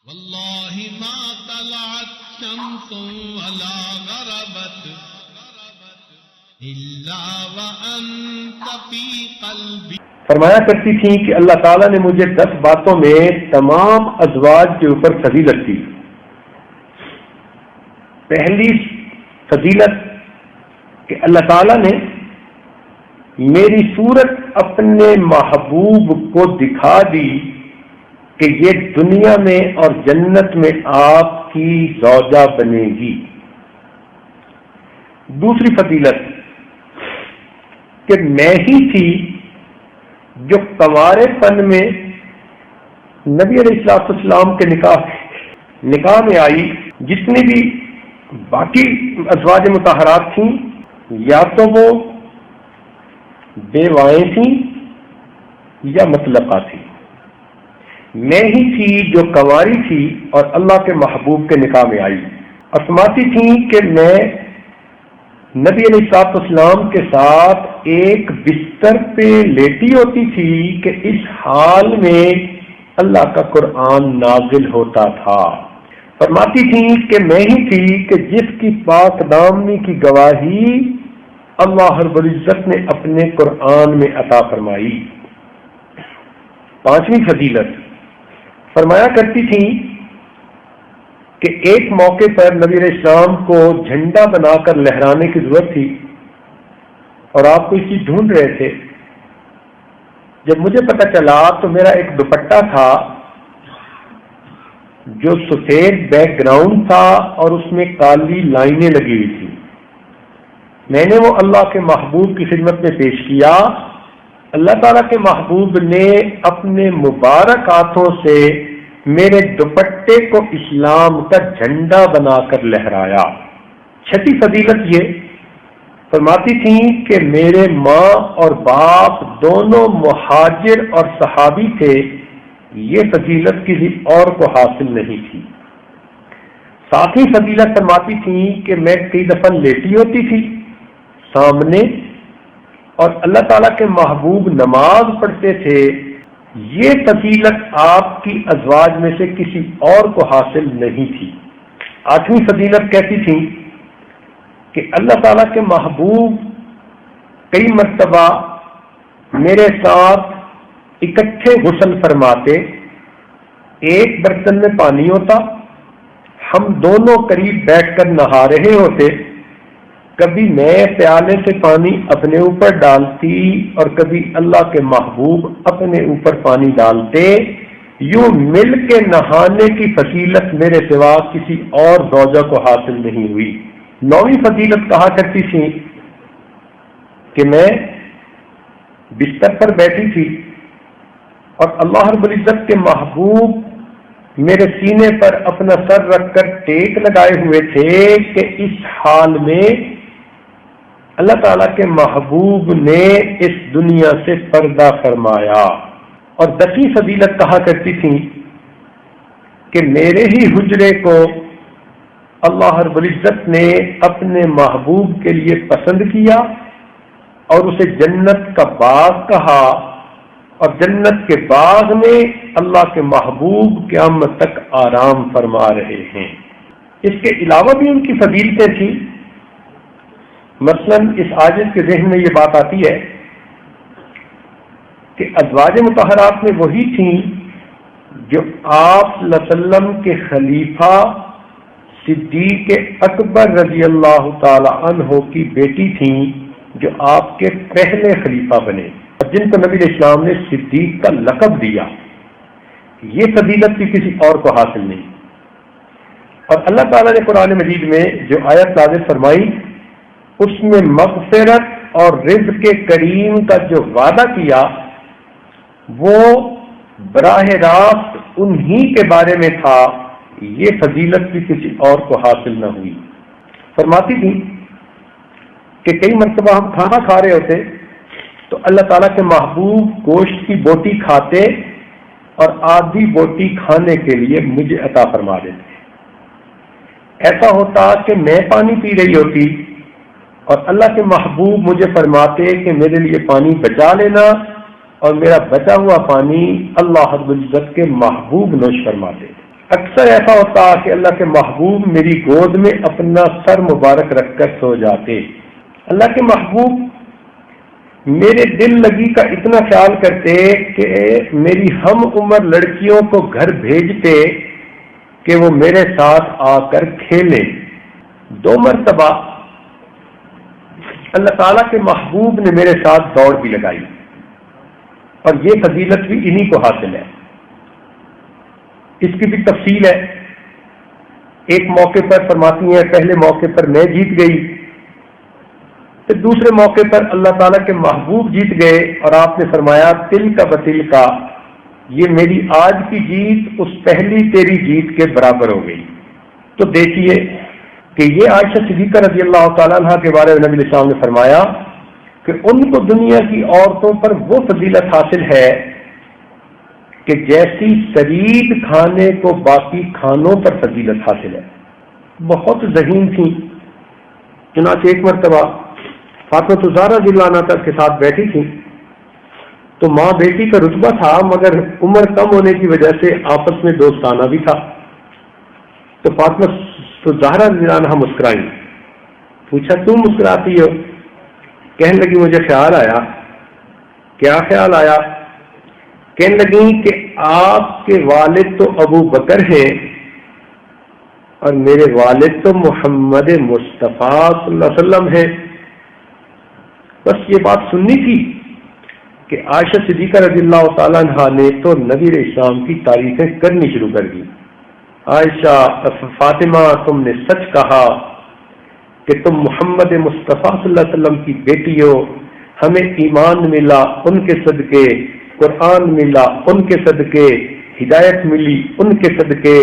واللہ ما طلعت شمس ولا غربت الا وانت فی قلبی. فرمایا کرتی تھیں کہ اللہ تعالیٰ نے مجھے 10 باتوں میں تمام ازواج کے اوپر فضیلت دی. پہلی فضیلت کہ اللہ تعالیٰ نے میری صورت اپنے محبوب کو دکھا دی کہ یہ دنیا میں اور جنت میں آپ کی زوجہ بنے گی. دوسری فضیلت کہ میں ہی تھی جو کنوارے پن میں نبی علیہ السلام کے نکاح میں آئی. جتنی بھی باقی ازواج مطہرات تھیں یا تو وہ بیوائیں تھیں یا مطلقہ تھیں، میں ہی تھی جو کنواری تھی اور اللہ کے محبوب کے نکاح میں آئی. اور فرماتی تھیں کہ میں نبی علیہ السلام کے ساتھ ایک بستر پہ لیٹی ہوتی تھی کہ اس حال میں اللہ کا قرآن نازل ہوتا تھا. فرماتی تھیں کہ میں ہی تھی کہ جس کی پاک دامنی کی گواہی اللہ رب العزت نے اپنے قرآن میں عطا فرمائی. پانچویں فضیلت فرمایا کرتی تھیں کہ ایک موقع پر نبی علیہ السلام کو جھنڈا بنا کر لہرانے کی ضرورت تھی اور آپ کوئی چیز ڈھونڈ رہے تھے. جب مجھے پتہ چلا تو میرا ایک دوپٹہ تھا جو سفید بیک گراؤنڈ تھا اور اس میں کالی لائنیں لگی ہوئی تھی. میں نے وہ اللہ کے محبوب کی خدمت میں پیش کیا. اللہ تعالیٰ کے محبوب نے اپنے مبارک ہاتھوں سے میرے دوپٹے کو اسلام کا جھنڈا بنا کر لہرایا. چھٹی فضیلت یہ فرماتی تھیں کہ میرے ماں اور باپ دونوں مہاجر اور صحابی تھے. یہ فضیلت کسی اور کو حاصل نہیں تھی. ساتویں فضیلت فرماتی تھیں کہ میں کئی دفعہ لیٹی ہوتی تھی سامنے اور اللہ تعالیٰ کے محبوب نماز پڑھتے تھے. یہ فضیلت آپ کی ازواج میں سے کسی اور کو حاصل نہیں تھی. آٹھویں فضیلت کہتی تھی کہ اللہ تعالیٰ کے محبوب کئی مرتبہ میرے ساتھ اکٹھے غسل فرماتے. ایک برتن میں پانی ہوتا، ہم دونوں قریب بیٹھ کر نہا رہے ہوتے. کبھی میں پیالے سے پانی اپنے اوپر ڈالتی اور کبھی اللہ کے محبوب اپنے اوپر پانی ڈالتے. یوں مل کے نہانے کی فضیلت میرے سوا کسی اور زوجہ کو حاصل نہیں ہوئی. نویں فضیلت کہا کرتی تھی کہ میں بستر پر بیٹھی تھی اور اللہ رب العزت کے محبوب میرے سینے پر اپنا سر رکھ کر ٹیک لگائے ہوئے تھے کہ اس حال میں اللہ تعالیٰ کے محبوب نے اس دنیا سے پردہ فرمایا. اور 10ویں فضیلت کہا کرتی تھی کہ میرے ہی حجرے کو اللہ رب العزت نے اپنے محبوب کے لیے پسند کیا اور اسے جنت کا باغ کہا اور جنت کے باغ میں اللہ کے محبوب قیامت تک آرام فرما رہے ہیں. اس کے علاوہ بھی ان کی فضیلتیں تھیں. مثلا اس عاجز کے ذہن میں یہ بات آتی ہے کہ ازواج مطہرات میں وہی تھیں جو آپ صلی اللہ علیہ وسلم کے خلیفہ صدیق اکبر رضی اللہ تعالی عنہ کی بیٹی تھیں جو آپ کے پہلے خلیفہ بنے اور جن کو نبی علیہ السلام نے صدیق کا لقب دیا. یہ فضیلت بھی کسی اور کو حاصل نہیں. اور اللہ تعالیٰ نے قرآن مجید میں جو آیت نازل فرمائی اس میں مغفرت اور رزق کریم کا جو وعدہ کیا وہ براہ راست انہی کے بارے میں تھا. یہ فضیلت بھی کسی اور کو حاصل نہ ہوئی. فرماتی تھی کہ کئی مرتبہ ہم کھانا کھا رہے ہوتے تو اللہ تعالیٰ کے محبوب گوشت کی بوٹی کھاتے اور آدھی بوٹی کھانے کے لیے مجھے عطا فرما دیتے. ایسا ہوتا کہ میں پانی پی رہی ہوتی اور اللہ کے محبوب مجھے فرماتے کہ میرے لیے پانی بچا لینا اور میرا بچا ہوا پانی اللہ رب العزت کے محبوب نوش فرماتے. اکثر ایسا ہوتا کہ اللہ کے محبوب میری گود میں اپنا سر مبارک رکھ کر سو جاتے. اللہ کے محبوب میرے دل لگی کا اتنا خیال کرتے کہ میری ہم عمر لڑکیوں کو گھر بھیجتے کہ وہ میرے ساتھ آ کر کھیلیں. 2 مرتبہ اللہ تعالیٰ کے محبوب نے میرے ساتھ دوڑ بھی لگائی، اور یہ فضیلت بھی انہی کو حاصل ہے. اس کی بھی تفصیل ہے. ایک موقع پر فرماتی ہیں پہلے موقع پر میں جیت گئی، پھر دوسرے موقع پر اللہ تعالیٰ کے محبوب جیت گئے، اور آپ نے فرمایا تل کا بتل کا، یہ میری آج کی جیت اس پہلی تیری جیت کے برابر ہو گئی. تو دیکھیے کہ یہ عائشہ صدیقہ رضی اللہ تعالیٰ عنہ کے بارے میں نبی علیہ السلام نے فرمایا کہ ان کو دنیا کی عورتوں پر وہ فضیلت حاصل ہے کہ جیسی سرید کھانے کو باقی کھانوں پر فضیلت حاصل ہے. بہت ذہین تھیں. چنانچہ ایک مرتبہ فاطمہ الزہرا رضی اللہ عنہا کے ساتھ بیٹھی تھیں، تو ماں بیٹی کا رتبہ تھا مگر عمر کم ہونے کی وجہ سے آپس میں دوستانہ بھی تھا. تو فاطمہ الزہرا رضی اللہ عنہا مسکرائی. پوچھا تم مسکراتی ہو؟ کہنے لگی مجھے خیال آیا. کیا خیال آیا؟ کہنے لگی کہ آپ کے والد تو ابو بکر ہیں اور میرے والد تو محمد مصطفیٰ صلی اللہ علیہ وسلم ہیں. بس یہ بات سننی تھی کہ عائشہ صدیقہ رضی اللہ تعالیٰ عنہ نے تو نبی علیہ السلام کی تعریفیں کرنی شروع کر دی. عائشہ فاطمہ تم نے سچ کہا کہ تم محمد مصطفیٰ صلی اللہ علیہ وسلم کی بیٹی ہو. ہمیں ایمان ملا ان کے صدقے، قرآن ملا ان کے صدقے، ہدایت ملی ان کے صدقے،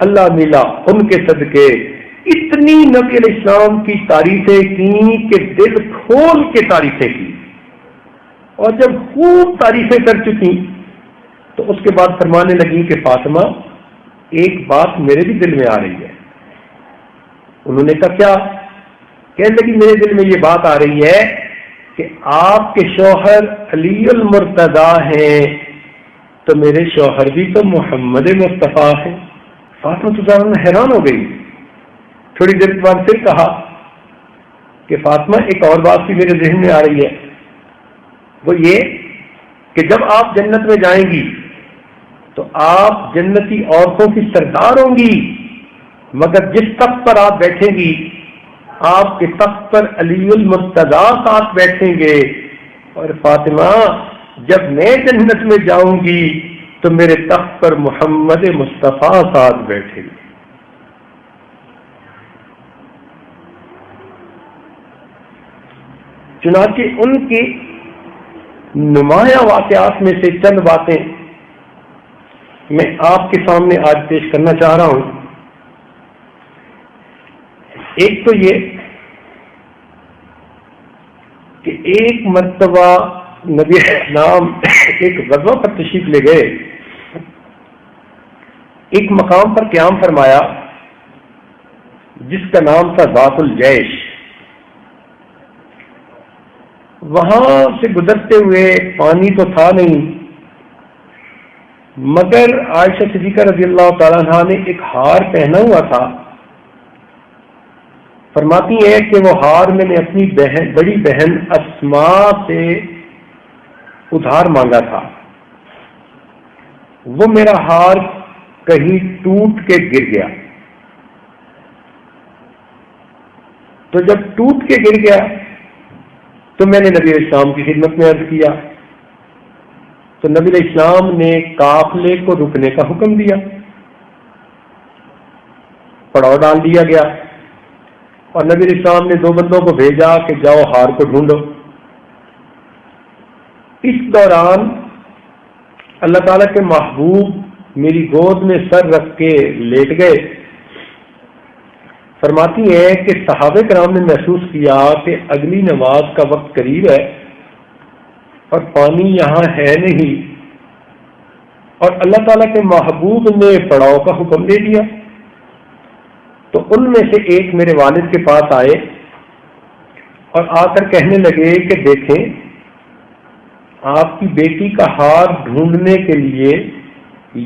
اللہ ملا ان کے صدقے. اتنی نبی علیہ السلام کی تعریفیں کی کہ دل کھول کے تعریفیں کی، اور جب خوب تعریفیں کر چکی تو اس کے بعد فرمانے لگی کہ فاطمہ ایک بات میرے بھی دل میں آ رہی ہے. انہوں نے کہا کیا؟ کہنے لگی میرے دل میں یہ بات آ رہی ہے کہ آپ کے شوہر علی المرتضیٰ ہیں تو میرے شوہر بھی تو محمد مصطفیٰ ہیں. فاطمہ الزہرا حیران ہو گئی. تھوڑی دیر بعد پھر کہا کہ فاطمہ ایک اور بات بھی میرے ذہن میں آ رہی ہے، وہ یہ کہ جب آپ جنت میں جائیں گی تو آپ جنتی عورتوں کی سردار ہوں گی، مگر جس تخت پر آپ بیٹھیں گی آپ کے تخت پر علی المرتضیٰ ساتھ بیٹھیں گے. اور فاطمہ جب میں جنت میں جاؤں گی تو میرے تخت پر محمد مصطفیٰ ساتھ بیٹھیں گے. چنانچہ ان کی نمایاں واقعات میں سے چند باتیں میں آپ کے سامنے آج پیش کرنا چاہ رہا ہوں. ایک تو یہ کہ ایک مرتبہ نبی اسلام ایک غزوہ پر تشریف لے گئے. ایک مقام پر قیام فرمایا جس کا نام تھا ذات الجیش. وہاں سے گزرتے ہوئے پانی تو تھا نہیں، مگر عائشہ صدیقہ رضی اللہ تعالیٰ عنہ نے ایک ہار پہنا ہوا تھا. فرماتی ہے کہ وہ ہار میں نے اپنی بڑی بہن اسماء سے ادھار مانگا تھا. وہ میرا ہار کہیں ٹوٹ کے گر گیا. تو جب ٹوٹ کے گر گیا تو میں نے نبی علیہ السلام کی خدمت میں عرض کیا. تو نبی علیہ السلام نے قافلے کو رکنے کا حکم دیا. پڑاؤ ڈال دیا گیا اور نبی علیہ السلام نے 2 بندوں کو بھیجا کہ جاؤ ہار کو ڈھونڈو. اس دوران اللہ تعالیٰ کے محبوب میری گود میں سر رکھ کے لیٹ گئے. فرماتی ہے کہ صحابہ کرام نے محسوس کیا کہ اگلی نماز کا وقت قریب ہے اور پانی یہاں ہے نہیں، اور اللہ تعالیٰ کے محبوب نے پڑاؤ کا حکم دے دیا. تو ان میں سے ایک میرے والد کے پاس آئے اور آ کر کہنے لگے کہ دیکھیں آپ کی بیٹی کا ہار ڈھونڈنے کے لیے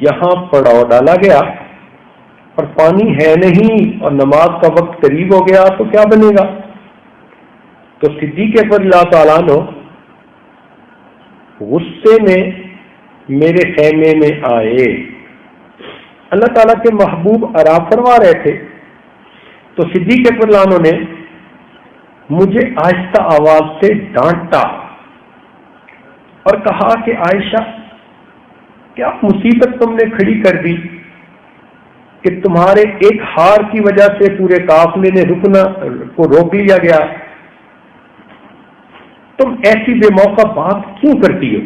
یہاں پڑاؤ ڈالا گیا اور پانی ہے نہیں اور نماز کا وقت قریب ہو گیا تو کیا بنے گا؟ تو صدیق اکبر اللہ تعالیٰ عنہ غصے میں میرے خیمے میں آئے. اللہ تعالیٰ کے محبوب آرام فرما رہے تھے تو صدیق اکبر اللہ عنہ نے مجھے آہستہ آواز سے ڈانٹا اور کہا کہ عائشہ کیا مصیبت تم نے کھڑی کر دی کہ تمہارے ایک ہار کی وجہ سے پورے قافلے نے رکنا کو روک لیا گیا؟ تم ایسی بے موقع بات کیوں کرتی ہو؟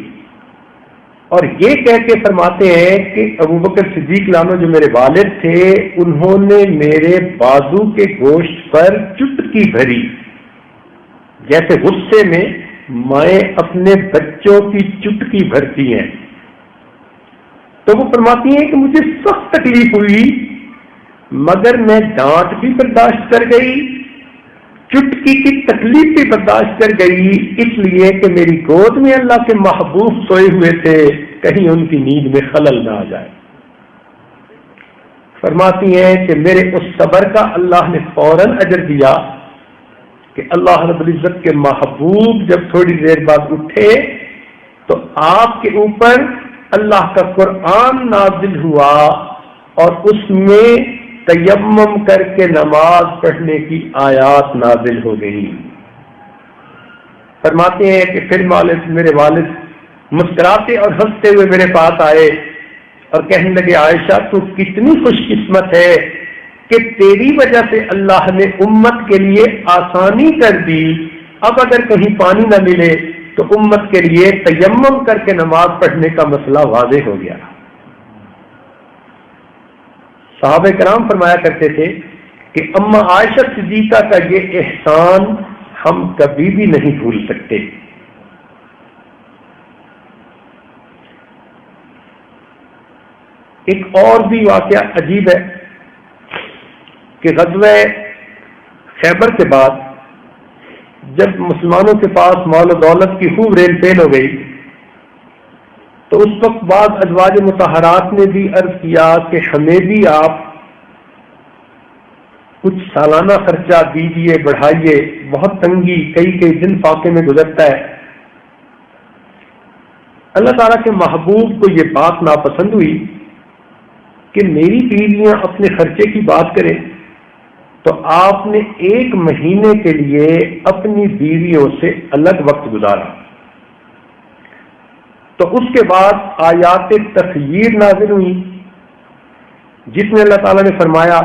اور یہ کہہ کے فرماتے ہیں کہ ابوبکر صدیق لانو جو میرے والد تھے انہوں نے میرے بازو کے گوشت پر چٹکی بھری جیسے غصے میں مائیں اپنے بچوں کی چٹکی بھرتی ہیں. تو وہ فرماتی ہیں کہ مجھے سخت تکلیف ہوئی مگر میں ڈانٹ بھی برداشت کر گئی، چٹکی کی تکلیف بھی برداشت کر گئی، اس لیے کہ میری گود میں اللہ کے محبوب سوئے ہوئے تھے، کہیں ان کی نیند میں خلل نہ آ جائے. فرماتی ہیں کہ میرے اس صبر کا اللہ نے فوراً اجر دیا کہ اللہ رب العزت کے محبوب جب تھوڑی دیر بعد اٹھے تو آپ کے اوپر اللہ کا قرآن نازل ہوا اور اس میں تیمم کر کے نماز پڑھنے کی آیات نازل ہو گئی. فرماتے ہیں کہ پھر میرے والد مسکراتے اور ہنستے ہوئے میرے پاس آئے اور کہنے لگے عائشہ تو کتنی خوش قسمت ہے کہ تیری وجہ سے اللہ نے امت کے لیے آسانی کر دی، اب اگر کہیں پانی نہ ملے تو امت کے لیے تیمم کر کے نماز پڑھنے کا مسئلہ واضح ہو گیا. صحابہ کرام فرمایا کرتے تھے کہ اما عائشہ صدیقہ کا یہ احسان ہم کبھی بھی نہیں بھول سکتے. ایک اور بھی واقعہ عجیب ہے کہ غزوہ خیبر کے بعد جب مسلمانوں کے پاس مال و دولت کی خوب ریل پیل ہو گئی تو اس وقت بعض ازواج مطہرات نے بھی عرض کیا کہ ہمیں بھی آپ کچھ سالانہ خرچہ دیجیے، بڑھائیے، بہت تنگی کئی دن فاقے میں گزرتا ہے. اللہ تعالیٰ کے محبوب کو یہ بات ناپسند ہوئی کہ میری بیویاں اپنے خرچے کی بات کریں تو آپ نے 1 مہینے کے لیے اپنی بیویوں سے الگ وقت گزارا. تو اس کے بعد آیات تخییر نازل ہوئی جس میں اللہ تعالیٰ نے فرمایا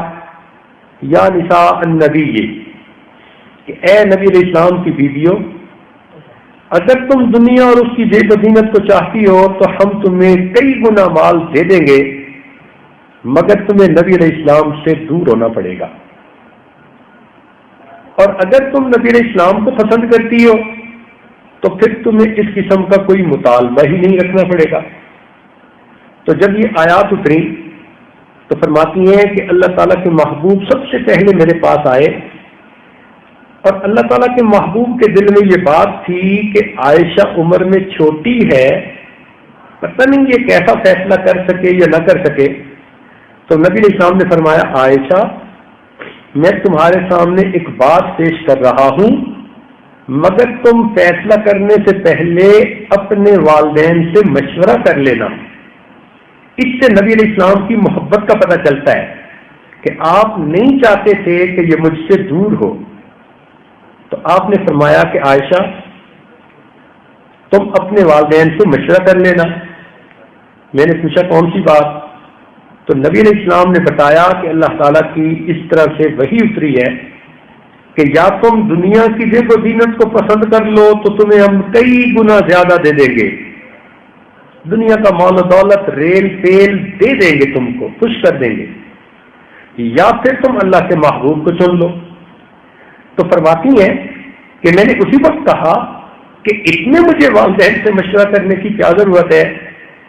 یا نساء النبی کہ اے نبی علیہ السلام کی بیویوں اگر تم دنیا اور اس کی زیب و زینت کو چاہتی ہو تو ہم تمہیں کئی گنا مال دے دیں گے مگر تمہیں نبی علیہ السلام سے دور ہونا پڑے گا، اور اگر تم نبی علیہ السلام کو پسند کرتی ہو تو پھر تمہیں اس قسم کا کوئی مطالبہ ہی نہیں رکھنا پڑے گا. تو جب یہ آیات اتری تو فرماتی ہیں کہ اللہ تعالیٰ کے محبوب سب سے پہلے میرے پاس آئے اور اللہ تعالیٰ کے محبوب کے دل میں یہ بات تھی کہ عائشہ عمر میں چھوٹی ہے، پتہ نہیں یہ کیسا فیصلہ کر سکے یا نہ کر سکے. تو نبی علیہ السلام نے فرمایا عائشہ میں تمہارے سامنے ایک بات پیش کر رہا ہوں مگر تم فیصلہ کرنے سے پہلے اپنے والدین سے مشورہ کر لینا. اس سے نبی علیہ السلام کی محبت کا پتہ چلتا ہے کہ آپ نہیں چاہتے تھے کہ یہ مجھ سے دور ہو. تو آپ نے فرمایا کہ عائشہ تم اپنے والدین سے مشورہ کر لینا. میں نے پوچھا کون سی بات؟ تو نبی علیہ السلام نے بتایا کہ اللہ تعالیٰ کی اس طرح سے وحی اتری ہے کہ یا تم دنیا کی زیب و زینت کو پسند کر لو تو تمہیں ہم کئی گنا زیادہ دے دیں گے، دنیا کا مال و دولت ریل پیل دے دیں گے، تم کو خوش کر دیں گے، یا پھر تم اللہ کے محبوب کو چن لو. تو فرماتی ہیں کہ میں نے اسی وقت کہا کہ اتنے مجھے والدین سے مشورہ کرنے کی کیا ضرورت ہے،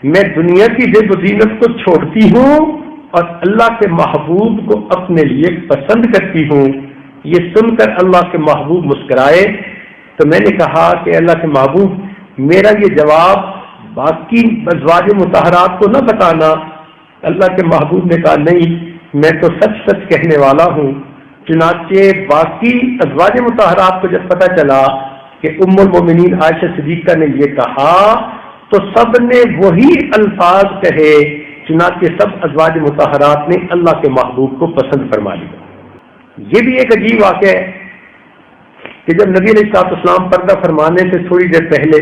میں دنیا کی زیب و زینت کو چھوڑتی ہوں اور اللہ کے محبوب کو اپنے لیے پسند کرتی ہوں. یہ سن کر اللہ کے محبوب مسکرائے. تو میں نے کہا کہ اللہ کے محبوب میرا یہ جواب باقی ازواج مطہرات کو نہ بتانا. اللہ کے محبوب نے کہا نہیں، میں تو سچ سچ کہنے والا ہوں۔ چنانچہ باقی ازواج مطہرات کو جب پتہ چلا کہ ام المومنین عائشہ صدیقہ نے یہ کہا تو سب نے وہی الفاظ کہے، چنانچہ سب ازواج مطہرات نے اللہ کے محبوب کو پسند فرما لیا۔ یہ بھی ایک عجیب واقعہ ہے کہ جب نبی علیہ الصلوۃ والسلام پردہ فرمانے سے تھوڑی دیر پہلے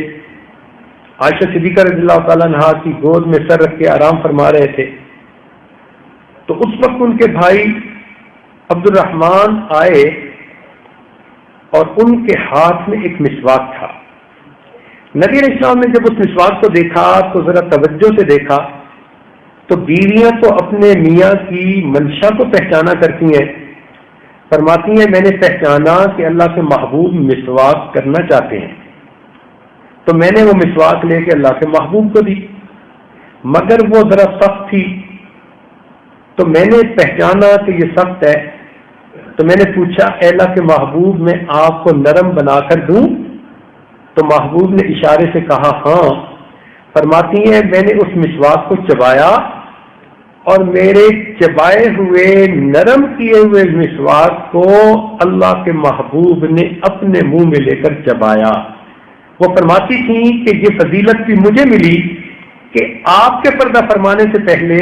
عائشہ صدیقہ رضی اللہ تعالیٰ عنہا کی گود میں سر رکھ کے آرام فرما رہے تھے، تو اس وقت ان کے بھائی عبد الرحمن آئے اور ان کے ہاتھ میں ایک مسواک تھا۔ نبی علیہ السلام نے جب اس مسواک کو دیکھا تو ذرا توجہ سے دیکھا تو بیویاں تو اپنے میاں کی منشا کو پہچانا کرتی ہیں، فرماتی ہیں میں نے پہچانا کہ اللہ کے محبوب مسواک کرنا چاہتے ہیں، تو میں نے وہ مسواک لے کے اللہ کے محبوب کو دی، مگر وہ ذرا سخت تھی، تو میں نے پہچانا کہ یہ سخت ہے، تو میں نے پوچھا اے اللہ کے محبوب میں آپ کو نرم بنا کر دوں؟ تو محبوب نے اشارے سے کہا ہاں۔ فرماتی ہیں میں نے اس مسواک کو چبایا اور میرے چبائے ہوئے نرم کیے ہوئے مسواک کو اللہ کے محبوب نے اپنے منہ میں لے کر چبایا۔ وہ فرماتی تھیں کہ یہ فضیلت بھی مجھے ملی کہ آپ کے پردہ فرمانے سے پہلے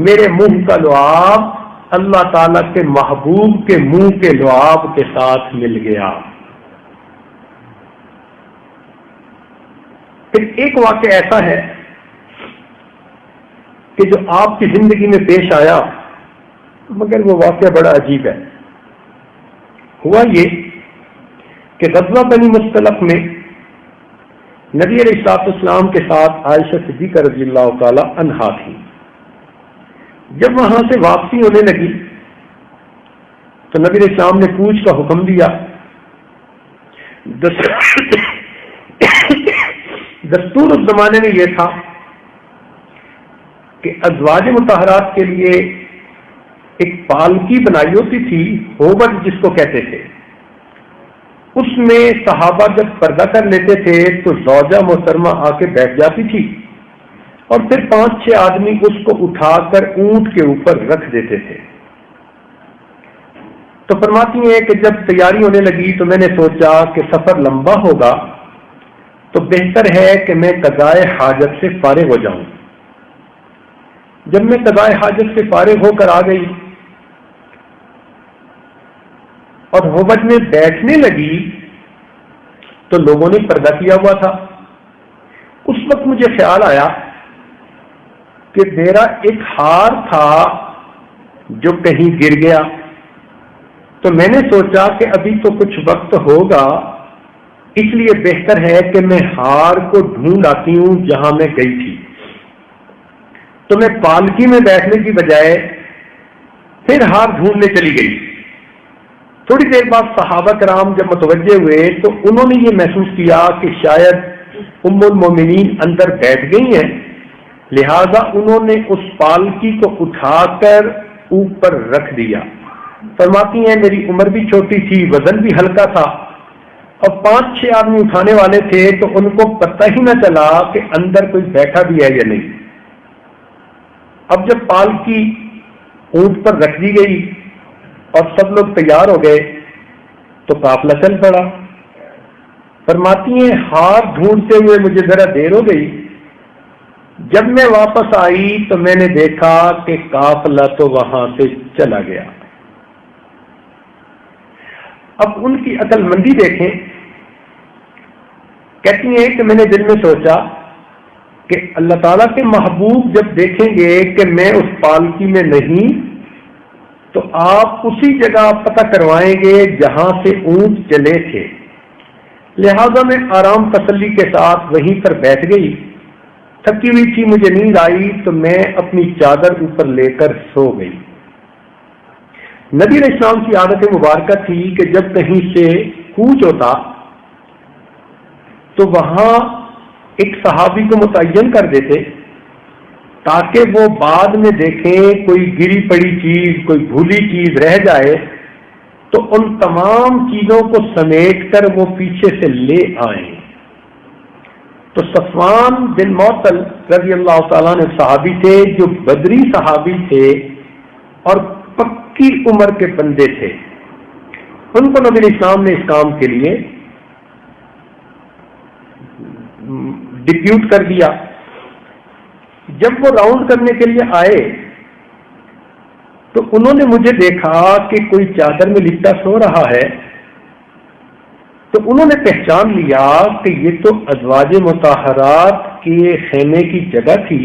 میرے منہ کا لعاب اللہ تعالیٰ کے محبوب کے منہ کے لعاب کے ساتھ مل گیا۔ پھر ایک واقعہ ایسا ہے کہ جو آپ کی زندگی میں پیش آیا، مگر وہ واقعہ بڑا عجیب ہے۔ ہوا یہ کہ غزوہ بنی مصطلق میں نبی علیہ الصلوۃ والسلام کے ساتھ عائشہ صدیقہ رضی اللہ تعالی عنہا تھی۔ جب وہاں سے واپسی ہونے لگی تو نبی علیہ السلام نے کوچ کا حکم دیا۔ دستور اس زمانے میں یہ تھا کہ ازواج مطہرات کے لیے ایک پالکی بنائی ہوتی تھی، ہوبر جس کو کہتے تھے، اس میں صحابہ جب پردہ کر لیتے تھے تو زوجہ محترمہ آ کے بیٹھ جاتی تھی اور پھر 5-6 آدمی اس کو اٹھا کر اونٹ کے اوپر رکھ دیتے تھے۔ تو فرماتی ہیں کہ جب تیاری ہونے لگی تو میں نے سوچا کہ سفر لمبا ہوگا تو بہتر ہے کہ میں قضائے حاجت سے فارغ ہو جاؤں۔ جب میں قضائے حاجت سے فارغ ہو کر آ گئی اور ہوبج میں بیٹھنے لگی تو لوگوں نے پردہ کیا ہوا تھا۔ اس وقت مجھے خیال آیا کہ میرا ایک ہار تھا جو کہیں گر گیا، تو میں نے سوچا کہ ابھی تو کچھ وقت ہوگا، اس لیے بہتر ہے کہ میں ہار کو ڈھونڈ آتی ہوں جہاں میں گئی تھی۔ تو میں پالکی میں بیٹھنے کی بجائے پھر ہار ڈھونڈنے چلی گئی۔ تھوڑی دیر بعد صحابہ کرام جب متوجہ ہوئے تو انہوں نے یہ محسوس کیا کہ شاید ام المومنین اندر بیٹھ گئی ہیں، لہذا انہوں نے اس پالکی کو اٹھا کر اوپر رکھ دیا۔ فرماتی ہیں میری عمر بھی چھوٹی تھی، وزن بھی ہلکا تھا اور 5-6 آدمی اٹھانے والے تھے، تو ان کو پتہ ہی نہ چلا کہ اندر کوئی بیٹھا بھی ہے یا نہیں۔ اب جب پالکی اونٹ پر رکھ دی گئی اور سب لوگ تیار ہو گئے تو قافلہ چل پڑا۔ فرماتی ہیں ہار ڈھونڈتے ہوئے مجھے ذرا دیر ہو گئی، جب میں واپس آئی تو میں نے دیکھا کہ قافلہ تو وہاں سے چلا گیا۔ اب ان کی عقل مندی دیکھیں، کہتی ہیں کہ میں نے دل میں سوچا کہ اللہ تعالیٰ کے محبوب جب دیکھیں گے کہ میں اس پالکی میں نہیں تو آپ اسی جگہ پتہ کروائیں گے جہاں سے اونٹ چلے تھے، لہذا میں آرام تسلی کے ساتھ وہیں پر بیٹھ گئی۔ تھکی ہوئی تھی، مجھے نیند آئی تو میں اپنی چادر اوپر لے کر سو گئی۔ نبی علیہ السلام کی عادت مبارکہ تھی کہ جب کہیں سے کوچ ہوتا تو وہاں ایک صحابی کو متعین کر دیتے تاکہ وہ بعد میں دیکھیں کوئی گری پڑی چیز، کوئی بھولی چیز رہ جائے تو ان تمام چیزوں کو سمیٹ کر وہ پیچھے سے لے آئیں۔ تو صفوان بن معطل رضی اللہ تعالیٰ نے صحابی تھے جو بدری صحابی تھے، اور پکی عمر کے بندے تھے. ان کو نبی علیہ السلام نے اس کام کے لیے ڈپیوٹ کر دیا. جب وہ راؤنڈ کرنے کے لیے آئے تو انہوں نے مجھے دیکھا کہ کوئی چادر میں لپٹا سو رہا ہے، تو انہوں نے پہچان لیا کہ یہ تو ازواج مطہرات کے خیمے کی جگہ تھی،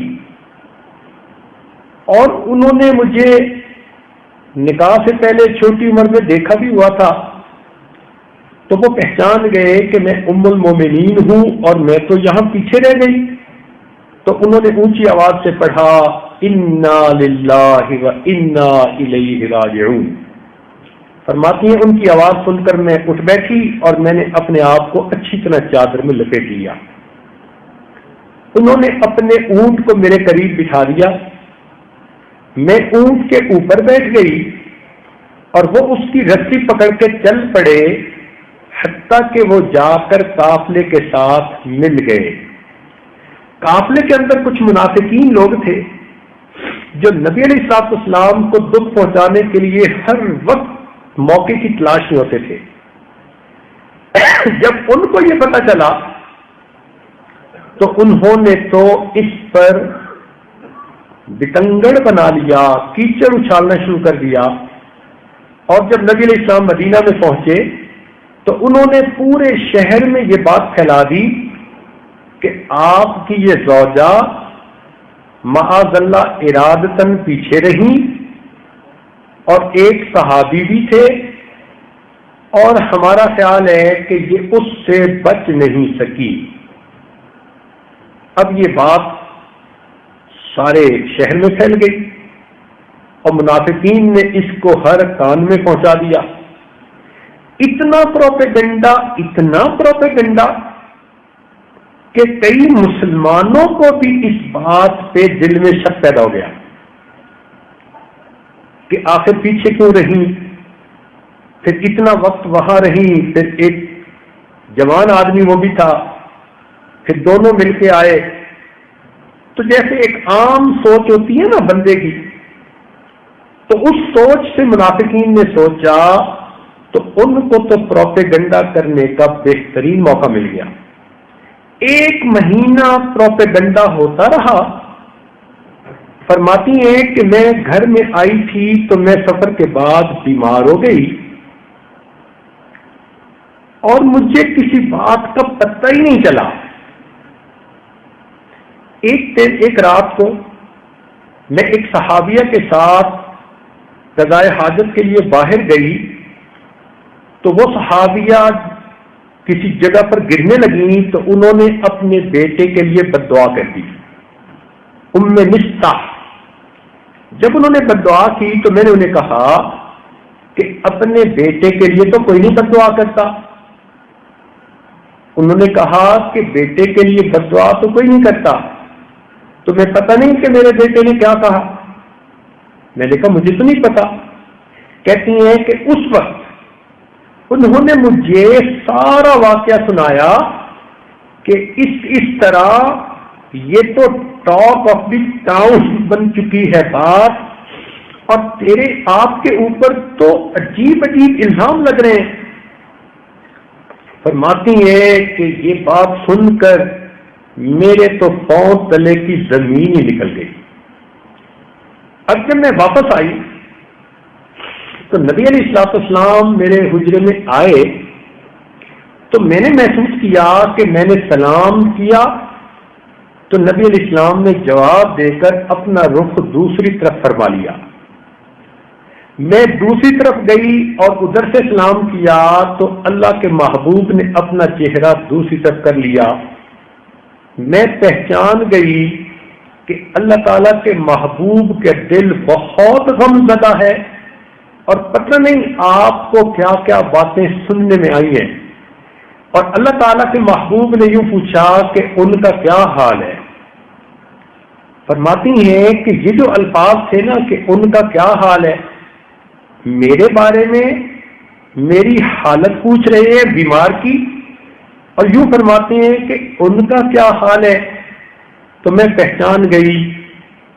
اور انہوں نے مجھے نکاح سے پہلے چھوٹی عمر میں دیکھا بھی ہوا تھا، تو وہ پہچان گئے کہ میں ام المومنین ہوں اور میں تو یہاں پیچھے رہ گئی. تو انہوں نے اونچی آواز سے پڑھا انا للہ و انا الیہ راجعون. فرماتی ہیں ان کی آواز سن کر میں اٹھ بیٹھی اور میں نے اپنے آپ کو اچھی طرح چادر میں لپیٹ لیا. انہوں نے اپنے اونٹ کو میرے قریب بٹھا دیا، میں اونٹ کے اوپر بیٹھ گئی اور وہ اس کی رسی پکڑ کے چل پڑے حتیٰ کہ وہ جا کر قافلے کے ساتھ مل گئے. قافلے کے اندر کچھ منافقین لوگ تھے جو نبی علیہ الصلوۃ والسلام کو دکھ پہنچانے کے لیے ہر وقت موقع کی تلاش میں ہوتے تھے. جب ان کو یہ پتہ چلا تو انہوں نے تو اس پر بتنگڑ بنا لیا، کیچڑ اچھالنا شروع کر دیا. اور جب نبی علیہ السلام مدینہ میں پہنچے تو انہوں نے پورے شہر میں یہ بات پھیلا دی کہ آپ کی یہ زوجہ معاذ اللہ ارادتاً پیچھے رہی اور ایک صحابی بھی تھے، اور ہمارا خیال ہے کہ یہ اس سے بچ نہیں سکی. اب یہ بات سارے شہر میں پھیل گئی اور منافقین نے اس کو ہر کان میں پہنچا دیا. اتنا پروپیگنڈا کہ کئی مسلمانوں کو بھی اس بات پہ دل میں شک پیدا ہو گیا کہ آخر پیچھے کیوں رہی، پھر اتنا وقت وہاں رہی، پھر ایک جوان آدمی وہ بھی تھا، پھر دونوں مل کے آئے. تو جیسے ایک عام سوچ ہوتی ہے نا بندے کی، تو اس سوچ سے منافقین نے سوچا تو ان کو تو پروپیگنڈا کرنے کا بہترین موقع مل گیا. 1 مہینہ پروپیگنڈا ہوتا رہا. فرماتی ہیں کہ میں گھر میں آئی تھی تو میں سفر کے بعد بیمار ہو گئی اور مجھے کسی بات کا پتہ ہی نہیں چلا. ایک رات کو میں ایک صحابیہ کے ساتھ قضائے حاجت کے لیے باہر گئی تو وہ صحابیہ کسی جگہ پر گرنے لگی تو انہوں نے اپنے بیٹے کے لیے بد دعا کر دی. ام مستح جب انہوں نے بد دعا کی تو میں نے انہیں کہا کہ اپنے بیٹے کے لیے تو کوئی نہیں بد دعا کرتا. انہوں نے کہا کہ بیٹے کے لیے بد دعا تو کوئی نہیں کرتا. تمہیں پتہ نہیں کہ میرے بیٹے نے کیا کہا؟ میں نے کہا مجھے تو نہیں پتا. کہتی ہیں کہ اس وقت انہوں نے مجھے سارا واقعہ سنایا کہ اس طرح یہ تو ٹاک آف دی ٹاؤن بن چکی ہے بات، اور تیرے آپ کے اوپر تو عجیب الزام لگ رہے ہیں. فرماتی ہے کہ یہ بات سن کر میرے تو پاؤں تلے کی زمین ہی نکل گئی. اب جب میں واپس آئی تو نبی علیہ الصلوۃ والسلام میرے حجرے میں آئے تو میں نے محسوس کیا کہ میں نے سلام کیا تو نبی علیہ السلام نے جواب دے کر اپنا رخ دوسری طرف فرما لیا. میں دوسری طرف گئی اور ادھر سے سلام کیا تو اللہ کے محبوب نے اپنا چہرہ دوسری طرف کر لیا. میں پہچان گئی کہ اللہ تعالیٰ کے محبوب کے دل بہت غم زدہ ہے اور پتہ نہیں آپ کو کیا کیا باتیں سننے میں آئی ہیں. اور اللہ تعالیٰ کے محبوب نے یوں پوچھا کہ ان کا کیا حال ہے. فرماتی ہیں کہ یہ جو الفاظ تھے نا کہ ان کا کیا حال ہے، میرے بارے میں میری حالت پوچھ رہے ہیں بیمار کی، اور یوں فرماتے ہیں کہ ان کا کیا حال ہے. تو میں پہچان گئی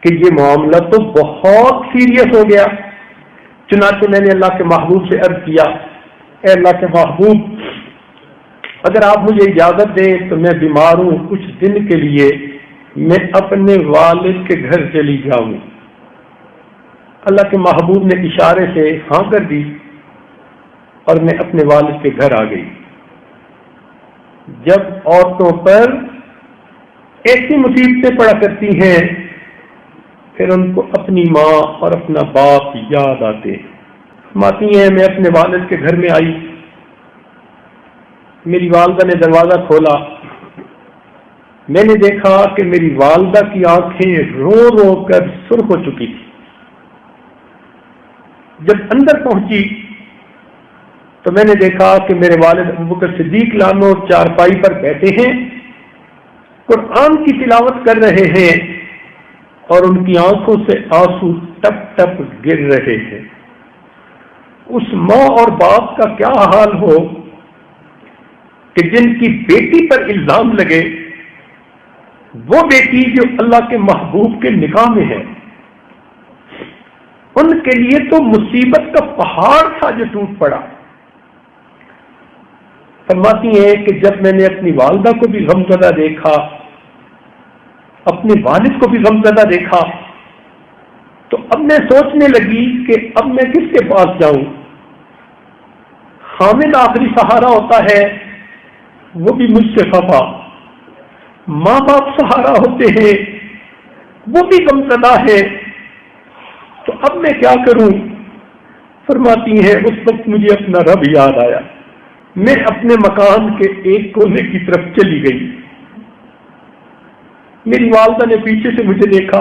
کہ یہ معاملہ تو بہت سیریس ہو گیا. چنانچہ میں نے اللہ کے محبوب سے عرض کیا، اے اللہ کے محبوب، اگر آپ مجھے اجازت دیں تو میں بیمار ہوں، کچھ دن کے لیے میں اپنے والد کے گھر چلی جاؤں۔ اللہ کے محبوب نے اشارے سے ہاں کر دی اور میں اپنے والد کے گھر آ گئی۔ جب عورتوں پر ایسی مصیبتیں پڑا کرتی ہیں پھر ان کو اپنی ماں اور اپنا باپ یاد آتے ہیں۔ فرماتی ہیں میں اپنے والد کے گھر میں آئی، میری والدہ نے دروازہ کھولا، میں نے دیکھا کہ میری والدہ کی آنکھیں رو رو کر سرخ ہو چکی تھی۔ جب اندر پہنچی تو میں نے دیکھا کہ میرے والد ابوبکر صدیق لانو چارپائی پر بیٹھے ہیں، قرآن کی تلاوت کر رہے ہیں اور ان کی آنکھوں سے آنسو ٹپ ٹپ گر رہے ہیں۔ اس ماں اور باپ کا کیا حال ہو کہ جن کی بیٹی پر الزام لگے، وہ بیٹی جو اللہ کے محبوب کے نکاح میں ہے، ان کے لیے تو مصیبت کا پہاڑ تھا جو ٹوٹ پڑا۔ فرماتی ہیں کہ جب میں نے اپنی والدہ کو بھی غمزدہ دیکھا، اپنے والد کو بھی غمزدہ دیکھا، تو اب میں سوچنے لگی کہ اب میں کس کے پاس جاؤں؟ حامد آخری سہارا ہوتا ہے، وہ بھی مجھ سے خفا، ماں باپ سہارا ہوتے ہیں، وہ بھی غمزدہ ہے، تو اب میں کیا کروں؟ فرماتی ہیں اس وقت مجھے اپنا رب یاد آیا، میں اپنے مکان کے ایک کونے کی طرف چلی گئی۔ میری والدہ نے پیچھے سے مجھے دیکھا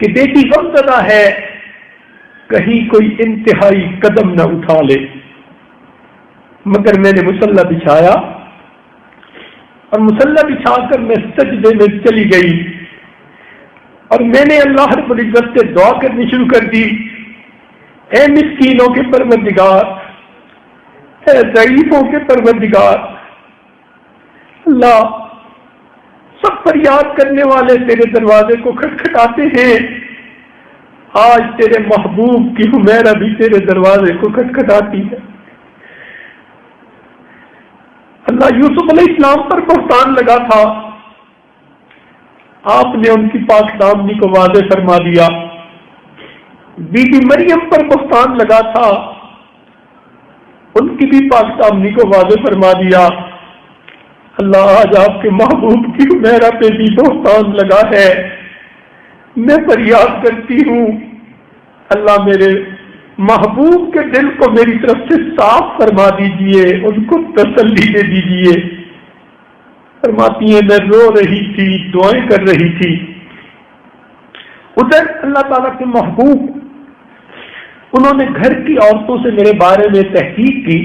کہ بیٹی غمزدہ ہے، کہیں کوئی انتہائی قدم نہ اٹھا لے، مگر میں نے مصلی بچھایا اور مصلی بچھا کر میں سجدے میں چلی گئی اور میں نے اللہ رب العزت سے دعا کرنی شروع کر دی، اے مسکینوں کے پروردگار، اے ضعیفوں کے پروردگار، اللہ سب فریاد کرنے والے تیرے دروازے کو کھٹکھٹاتے ہیں، آج تیرے محبوب کی حمیرہ بھی تیرے دروازے کو کھٹکھٹاتی ہے۔ اللہ یوسف علیہ السلام پر بہتان لگا تھا، آپ نے ان کی پاک دامنی کو واضح فرما دیا۔ بی بی مریم پر بہتان لگا تھا، ان کی بھی پاک دامنی کو واضح فرما دیا۔ اللہ آج آپ کے محبوب کی حمیرہ پہ بھی بہتان لگا ہے، میں فریاد کرتی ہوں اللہ میرے محبوب کے دل کو میری طرف سے صاف فرما دیجئے، ان کو تسلی دے دیجئے۔ فرماتی ہیں میں رو رہی تھی، دعائیں کر رہی تھی، ادھر اللہ تعالیٰ کے محبوب انہوں نے گھر کی عورتوں سے میرے بارے میں تحقیق کی۔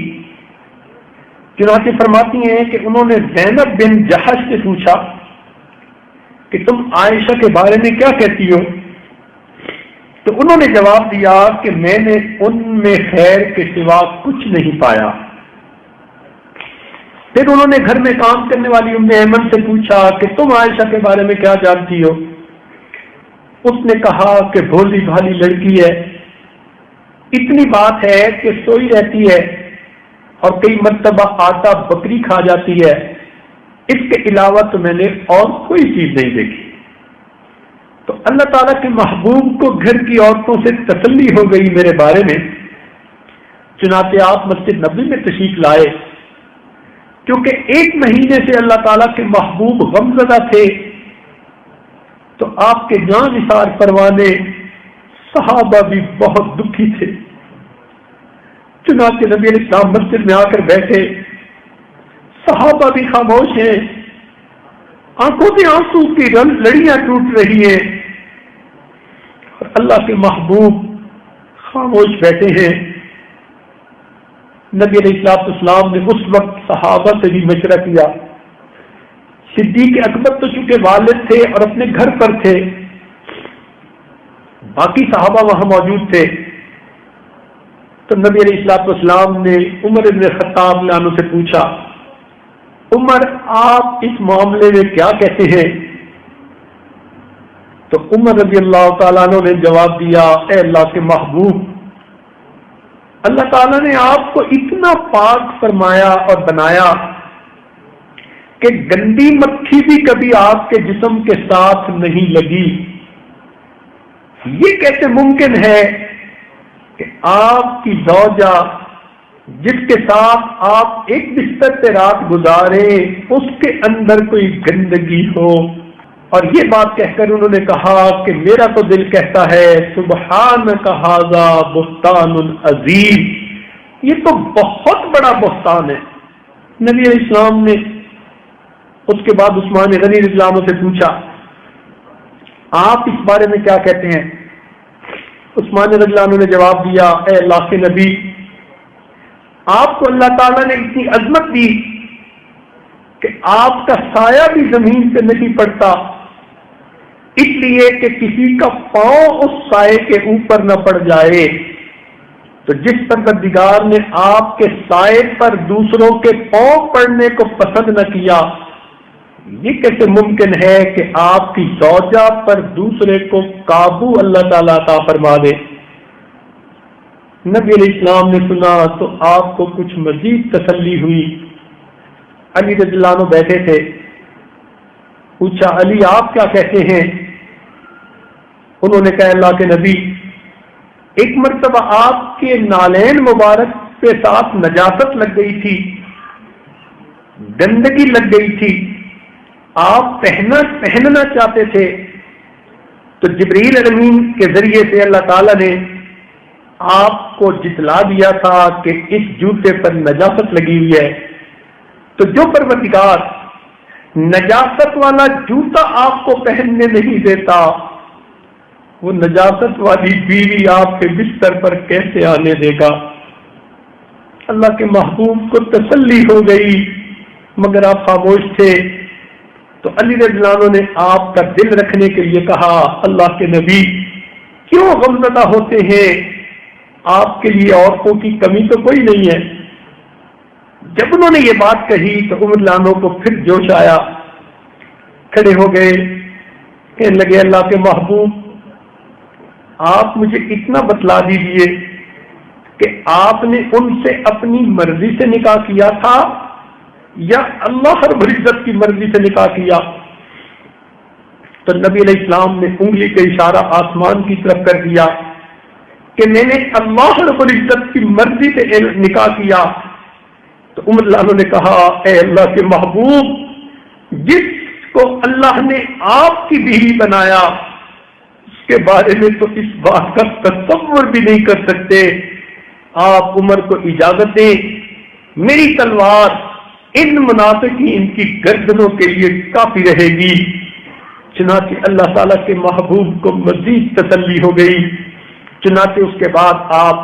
چنانچہ فرماتی ہیں کہ انہوں نے زینب بن جحش سے پوچھا کہ تم عائشہ کے بارے میں کیا کہتی ہو؟ تو انہوں نے جواب دیا کہ میں نے ان میں خیر کے سوا کچھ نہیں پایا۔ پھر انہوں نے گھر میں کام کرنے والی ام ایمن سے پوچھا کہ تم عائشہ کے بارے میں کیا جانتی ہو؟ اس نے کہا کہ بھولی بھالی لڑکی ہے، اتنی بات ہے کہ سوئی رہتی ہے اور کئی مرتبہ آٹا بکری کھا جاتی ہے، اس کے علاوہ تو میں نے اور کوئی چیز نہیں دیکھی۔ تو اللہ تعالیٰ کے محبوب کو گھر کی عورتوں سے تسلی ہو گئی میرے بارے میں، چنانچہ آپ مسجد نبوی میں تشریف لائے۔ کیونکہ ایک مہینے سے اللہ تعالیٰ کے محبوب غمزدہ تھے تو آپ کے جان نثار پروانے صحابہ بھی بہت دکھی تھے۔ چنانچہ نبی علیہ السلام مسجد میں آ کر بیٹھے، صحابہ بھی خاموش ہیں، آنکھوں سے آنسو کی لڑیاں ٹوٹ رہی ہیں اور اللہ کے محبوب خاموش بیٹھے ہیں۔ نبی علیہ السلام نے اس وقت صحابہ سے بھی مشورہ کیا۔ صدیق اکبر تو چونکہ والد تھے اور اپنے گھر پر تھے، باقی صحابہ وہاں موجود تھے، تو نبی علیہ السلام نے عمر بن خطاب عنہ سے پوچھا، عمر آپ اس معاملے میں کیا کہتے ہیں؟ تو عمر رضی اللہ تعالیٰ عنہ نے جواب دیا، اے اللہ کے محبوب، اللہ تعالیٰ نے آپ کو اتنا پاک فرمایا اور بنایا کہ گندی مکھی بھی کبھی آپ کے جسم کے ساتھ نہیں لگی. یہ کیسے ممکن ہے کہ آپ کی زوجہ جس کے ساتھ آپ ایک بستر پہ رات گزاریں اس کے اندر کوئی گندگی ہو؟ اور یہ بات کہہ کر انہوں نے کہا کہ میرا تو دل کہتا ہے سبحانک ھذا بہتان عظیم، یہ تو بہت بڑا بہتان ہے. نبی علیہ السلام نے اس کے بعد عثمان غنی رضی اللہ عنہ سے پوچھا آپ اس بارے میں کیا کہتے ہیں؟ عثمان رضی اللہ عنہ نے جواب دیا اے اللہ کے نبی، آپ کو اللہ تعالیٰ نے اتنی عظمت دی کہ آپ کا سایہ بھی زمین سے نہیں پڑتا، اس لیے کہ کسی کا پاؤں اس سائے کے اوپر نہ پڑ جائے. تو جس پروردگار نے آپ کے سائے پر دوسروں کے پاؤں پڑنے کو پسند نہ کیا، یہ کیسے ممکن ہے کہ آپ کی زوجہ پر دوسرے کو قابو اللہ تعالیٰ عطا فرما دے؟ نبی علیہ السلام نے سنا تو آپ کو کچھ مزید تسلی ہوئی. علی رضی اللہ عنہ بیٹھے تھے، پوچھا علی آپ کیا کہتے ہیں؟ انہوں نے کہا اللہ کے نبی، ایک مرتبہ آپ کے نالین مبارک کے ساتھ نجاست لگ گئی تھی، گندگی لگ گئی تھی، آپ پہننا چاہتے تھے تو جبریل امین کے ذریعے سے اللہ تعالیٰ نے آپ کو جتلا دیا تھا کہ اس جوتے پر نجاست لگی ہوئی ہے. تو جو پروردگار نجاست والا جوتا آپ کو پہننے نہیں دیتا، وہ نجاست والی بیوی آپ کے بستر پر کیسے آنے دے گا؟ اللہ کے محبوب کو تسلی ہو گئی، مگر آپ خاموش تھے. تو علی رضی اللہ عنہ نے آپ کا دل رکھنے کے لیے کہا اللہ کے نبی کیوں غمزدہ ہوتے ہیں؟ آپ کے لیے عورتوں کی کمی تو کوئی نہیں ہے. جب انہوں نے یہ بات کہی تو عمر رضی اللہ عنہ کو پھر جوش آیا، کھڑے ہو گئے، کہنے لگے اللہ کے محبوب آپ مجھے اتنا بتلا دیجیے کہ آپ نے ان سے اپنی مرضی سے نکاح کیا تھا یا اللہ رب العزت کی مرضی سے نکاح کیا؟ تو نبی علیہ السلام نے انگلی کا اشارہ آسمان کی طرف کر دیا کہ میں نے اللہ رب العزت کی مرضی سے نکاح کیا. تو عمر رضی اللہ عنہ نے کہا اے اللہ کے محبوب، جس کو اللہ نے آپ کی بیوی بنایا اس کے بارے میں تو اس بات کا تصور بھی نہیں کر سکتے. آپ عمر کو اجازت دیں، میری تلوار ان منافقین کی گردنوں کے لیے کافی رہے گی. چنانچہ اللہ تعالیٰ کے محبوب کو مزید تسلی ہو گئی. چنانچہ اس کے بعد آپ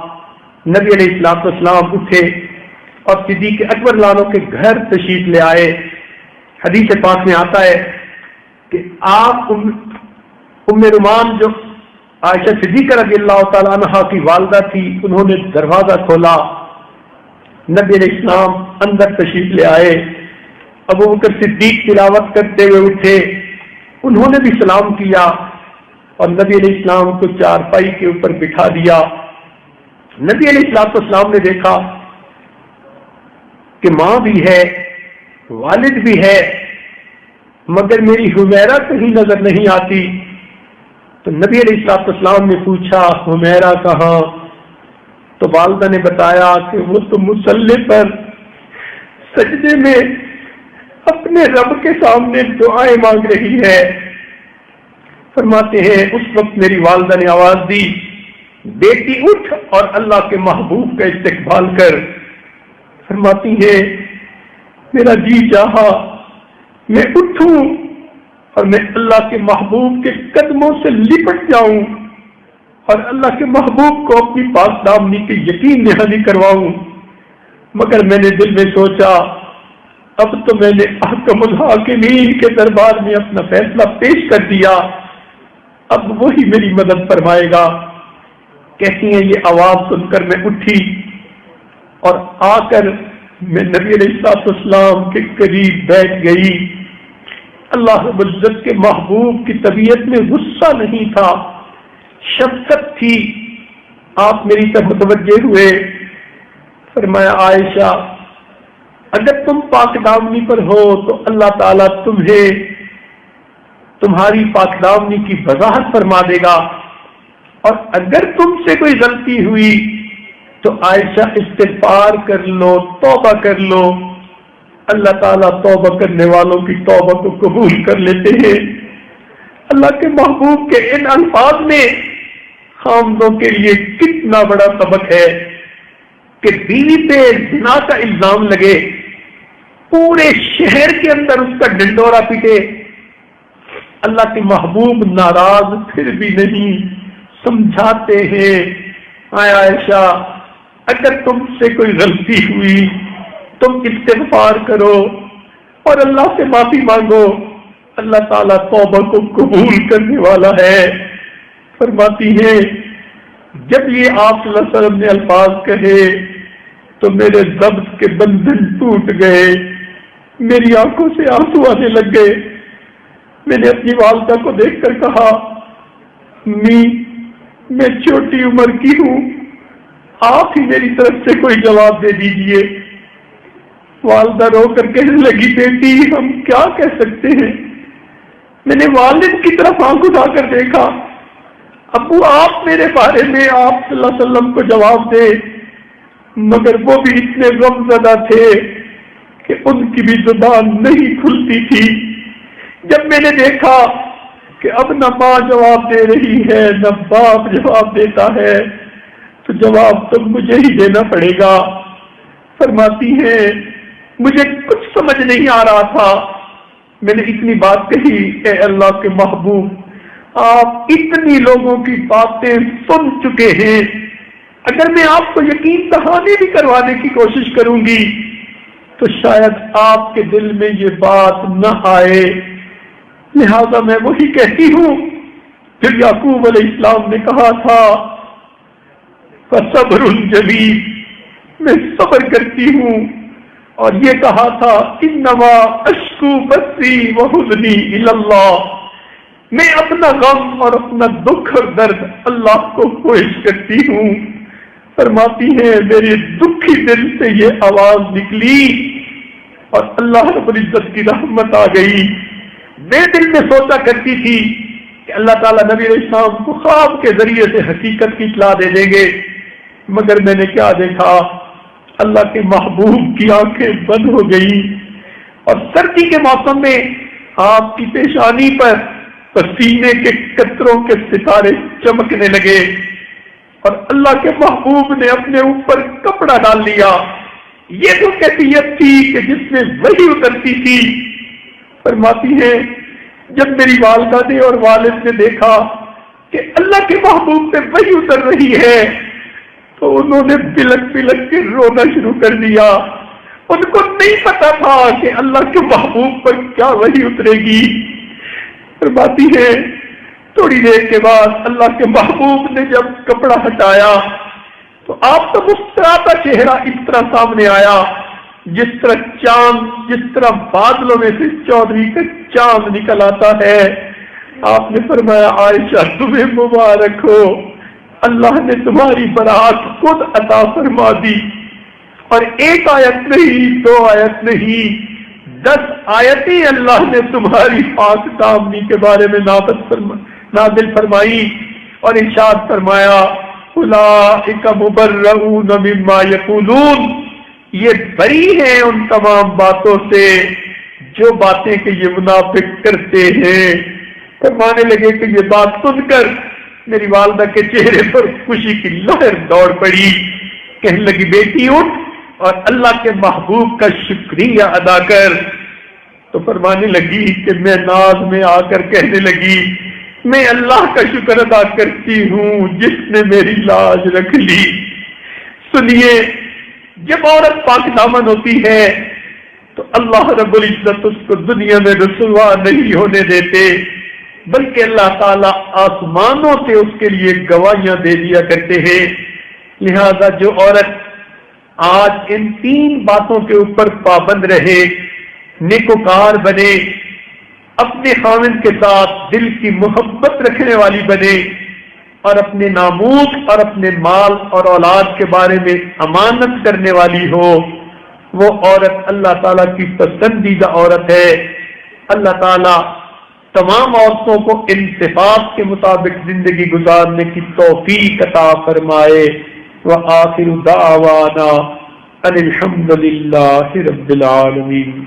نبی علیہ السلام اٹھے اور صدیق اکبر لانوں کے گھر تشریف لے آئے. حدیث پاک میں آتا ہے کہ آپ ام رومان جو عائشہ صدیقہ رضی اللہ تعالیٰ عنہا کی والدہ تھی، انہوں نے دروازہ کھولا، نبی علیہ السلام اندر تشریف لے آئے. ابو بکر صدیق تلاوت کرتے ہوئے اٹھے، انہوں نے بھی سلام کیا اور نبی علیہ السلام کو چارپائی کے اوپر بٹھا دیا. نبی علیہ السلام نے دیکھا کہ ماں بھی ہے، والد بھی ہے، مگر میری حمیرہ کہیں نظر نہیں آتی. تو نبی علیہ السلام نے پوچھا حمیرہ کہاں؟ تو والدہ نے بتایا کہ وہ تو مصلی پر سجدے میں اپنے رب کے سامنے دعائیں مانگ رہی ہے. فرماتے ہیں اس وقت میری والدہ نے آواز دی، بیٹی اٹھ اور اللہ کے محبوب کا استقبال کر. فرماتی ہے میرا جی چاہا میں اٹھوں اور میں اللہ کے محبوب کے قدموں سے لپٹ جاؤں اور اللہ کے محبوب کو اپنی پاک دامنی کی یقین دہانی کرواؤں، مگر میں نے دل میں سوچا اب تو میں نے احکم الحاکمین کے دربار میں اپنا فیصلہ پیش کر دیا، اب وہی میری مدد فرمائے گا. کہتی ہیں یہ آواز سن کر میں اٹھی اور آ کر میں نبی علیہ السلام کے قریب بیٹھ گئی. اللہ رب العزت کے محبوب کی طبیعت میں غصہ نہیں تھا، شفقت تھی. آپ میری طرف متوجہ ہوئے فرمایا عائشہ اگر تم پاک دامنی پر ہو تو اللہ تعالیٰ تمہیں تمہاری پاک دامنی کی وضاحت فرما دے گا، اور اگر تم سے کوئی غلطی ہوئی تو عائشہ استغفار کر لو، توبہ کر لو، اللہ تعالیٰ توبہ کرنے والوں کی توبہ کو قبول کر لیتے ہیں۔ اللہ کے محبوب کے ان الفاظ میں خامدوں کے لیے کتنا بڑا سبق ہے کہ بیوی پہ زنا کا الزام لگے، پورے شہر کے اندر اس کا ڈنڈورا پیٹے، اللہ کے محبوب ناراض پھر بھی نہیں، سمجھاتے ہیں اے عائشہ اگر تم سے کوئی غلطی ہوئی تم استغفار کرو اور اللہ سے معافی مانگو، اللہ تعالیٰ توبہ کو قبول کرنے والا ہے۔ فرماتی ہیں جب یہ آپ صلی اللہ علیہ وسلم نے الفاظ کہے تو میرے ضبط کے بندھن ٹوٹ گئے، میری آنکھوں سے آنسو آنے لگ گئے۔ میں نے اپنی والدہ کو دیکھ کر کہا امی میں چھوٹی عمر کی ہوں، آپ ہی میری طرف سے کوئی جواب دے دیجئے۔ والدہ رو کر کہنے لگی بیٹی ہم کیا کہہ سکتے ہیں؟ میں نے والد کی طرف آنکھ اٹھا کر دیکھا، ابو آپ میرے بارے میں آپ صلی اللہ علیہ وسلم کو جواب دے، مگر وہ بھی اتنے غم زدہ تھے کہ ان کی بھی زبان نہیں کھلتی تھی۔ جب میں نے دیکھا کہ اب نہ ماں جواب دے رہی ہے نہ باپ جواب دیتا ہے تو جواب تو مجھے ہی دینا پڑے گا۔ فرماتی ہیں مجھے کچھ سمجھ نہیں آ رہا تھا، میں نے اتنی بات کہی اے اللہ کے محبوب آپ اتنی لوگوں کی باتیں سن چکے ہیں، اگر میں آپ کو یقین دہانی بھی کروانے کی کوشش کروں گی تو شاید آپ کے دل میں یہ بات نہ آئے، لہذا میں وہی کہتی ہوں پھر یعقوب علیہ السلام نے کہا تھا فصبر جمیل، میں صبر کرتی ہوں، اور یہ کہا تھا انما اشکو بثی وحزنی الی اللہ، میں اپنا غم اور اپنا دکھ اور درد اللہ کو پیش کرتی ہوں۔ فرماتی ہیں میرے دکھی دل سے یہ آواز نکلی اور اللہ رب العزت کی رحمت آ گئی۔ میں دل میں سوچا کرتی تھی کہ اللہ تعالیٰ نبی علیہ السلام کو خواب کے ذریعے سے حقیقت کی اطلاع دے دیں گے، مگر میں نے کیا دیکھا اللہ کے محبوب کی آنکھیں بند ہو گئی، اور سردی کے موسم میں آپ کی پیشانی پر پسینے کے قطروں کے ستارے چمکنے لگے، اور اللہ کے محبوب نے اپنے اوپر کپڑا ڈال لیا۔ یہ تو کیفیت تھی کہ جس میں وحی اترتی تھی۔ فرماتی ہیں جب میری والدہ نے اور والد نے دیکھا کہ اللہ کے محبوب پہ وحی اتر رہی ہے تو انہوں نے بلک بلک کے رونا شروع کر دیا۔ ان کو نہیں پتا تھا کہ اللہ کے محبوب پر کیا وحی اترے گی۔ فرماتی ہے تھوڑی دیر کے بعد اللہ کے محبوب نے جب کپڑا ہٹایا تو آپ کا مسکراتا چہرہ اس طرح سامنے آیا جس طرح چاند، جس طرح بادلوں میں سے چودھری کا چاند نکل آتا ہے۔ آپ نے فرمایا عائشہ تمہیں مبارک ہو، اللہ نے تمہاری برات خود عطا فرما دی، اور ایک آیت نہیں، دو آیت نہیں، 10 آیتیں اللہ نے تمہاری پاک دامنی کے بارے میں نازل فرمائی، اور ارشاد فرمایا اولئک مبرؤون مما یقولون، یہ بری ہیں ان تمام باتوں سے جو باتیں کہ یہ منافق کرتے ہیں۔ فرمانے لگے کہ یہ بات سن کر میری والدہ کے چہرے پر خوشی کی لہر دوڑ پڑی، کہنے لگی بیٹی اٹھ اور اللہ کے محبوب کا شکریہ ادا کر۔ تو فرمانے لگی کہ میں ناز میں آ کر کہنے لگی میں اللہ کا شکر ادا کرتی ہوں جس نے میری لاج رکھ لی۔ سنیے جب عورت پاک دامن ہوتی ہے تو اللہ رب العزت اس کو دنیا میں رسوا نہیں ہونے دیتے، بلکہ اللہ تعالیٰ آسمانوں سے اس کے لیے گواہیاں دے دیا کرتے ہیں۔ لہذا جو عورت آج ان 3 باتوں کے اوپر پابند رہے، نیکوکار بنے، اپنے خاوند کے ساتھ دل کی محبت رکھنے والی بنے، اور اپنے ناموس اور اپنے مال اور اولاد کے بارے میں امانت کرنے والی ہو، وہ عورت اللہ تعالیٰ کی پسندیدہ عورت ہے۔ اللہ تعالیٰ تمام عورتوں کو انصاف کے مطابق زندگی گزارنے کی توفیق عطا فرمائے۔ وآخر دعوانا ان الحمد للہ رب العالمین۔